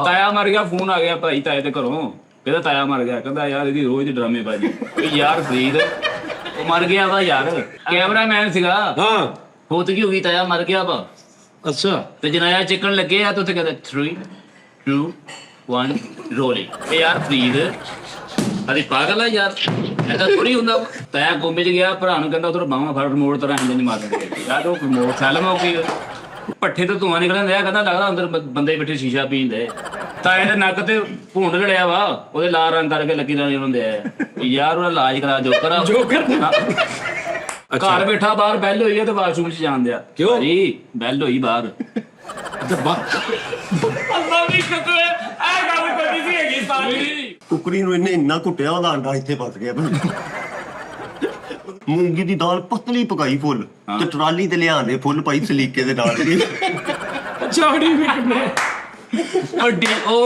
ਤਾਇਆ ਮਰ ਗਿਆ, ਫੋਨ ਆ ਗਿਆ ਭਾਈ ਤਾਏ ਦੇ ਘਰੋਂ, ਕਹਿੰਦਾ ਤਾਇਆ ਮਰ ਗਿਆ। ਕਹਿੰਦਾ ਯਾਰ ਇਹਦੀ ਰੋਜ਼ ਡਰਾਮੇਬਾਜ਼ੀ। ਯਾਰ ਫਰੀਦ ਉਹ ਮਰ ਗਿਆ ਵਾ ਯਾਰ, ਕੈਮਰਾਮੈਨ ਸੀਗਾ। ਹਾਂ ਹੋਤ ਕੀ ਹੋ ਗਈ, ਤਾਇਆ ਮਰ ਗਿਆ ਵਾ। ਅੱਛਾ ਤੇ ਜਨਾਇਆ ਚਿਕਨ ਲੱਗੇ ਆ ਤੇ ਉੱਥੇ ਕਹਿੰਦਾ 3 2 1 ਰੋਲਿੰਗ। ਇਹ ਯਾਰ ਫਰੀਦ ਅਰੇ ਪਾਗਲ ਆ ਯਾਰ, ਐਸਾ ਥੋੜੀ ਹੁੰਦਾ। ਤਾਇਆ ਕੋਮੇ ਚ ਗਿਆ, ਭਰਾ ਨੂੰ ਕਹਿੰਦਾ ਉਧਰ ਬਾਹਾਂ ਫੜ ਰਿਮੋਟ ਤਰ੍ਹਾਂ ਇੰਜਨ ਮਾਰ ਦਿੰਦੇ ਯਾਰ। ਉਹ ਰਿਮੋਟ ਸੈਲਮ ਹੋ ਗਈ, ਪੱਠੇ ਤੋਂ ਧੂੰਆਂ ਨਿਕਲਣ ਦਿਆ। ਕਹਿੰਦਾ ਲੱਗਦਾ ਅੰਦਰ ਬੰਦੇ ਬੈਠੇ ਸ਼ੀਸ਼ਾ ਪੀਂਦੇ। ਤਾਏ ਦੇ ਨੱਕ ਤੇ ਭੂੰਡ ਲੜਿਆ ਵਾ, ਉਹਦੇ ਲਾਲ ਰੰਗ ਕਰਕੇ ਲੱਗੀ ਜਾਣੀ ਹੁੰਦੇ ਆ ਯਾਰ। ਉਹਦਾ ਇਲਾਜ ਕਰਾ, ਜੋਕਰ ਘਰ ਬੈਠਾ, ਬਾਹਰ ਬੈਲ ਹੋਈ ਆ ਤੇ ਵਾਸ਼ਰੂਮ ਚ ਜਾਣ ਦਿਆ। ਕਿਉਂ ਜੀ ਬੈਲ ਹੋਈ ਬਾਹਰ। ਕੁਕਰੀ ਨੂੰ ਇਹਨੇ ਇੰਨਾ ਕੁੱਟਿਆ, ਉਹਦਾ ਆਂਡਾ ਇੱਥੇ ਫਸ ਗਿਆ। ਮੂੰਗੀ ਦੀ ਦਾਲ ਪਤਲੀ ਪਕਾਈ ਫੁੱਲ, ਤੇ ਟਰਾਲੀ ਤੇ ਲਿਆਂਦੇ ਫੁੱਲ ਪਾਈ ਸਲੀਕੇ ਦੇ ਨਾਲ। ਚਾੜੀ ਵੀ ਕਿੰਨੇ ਉਹ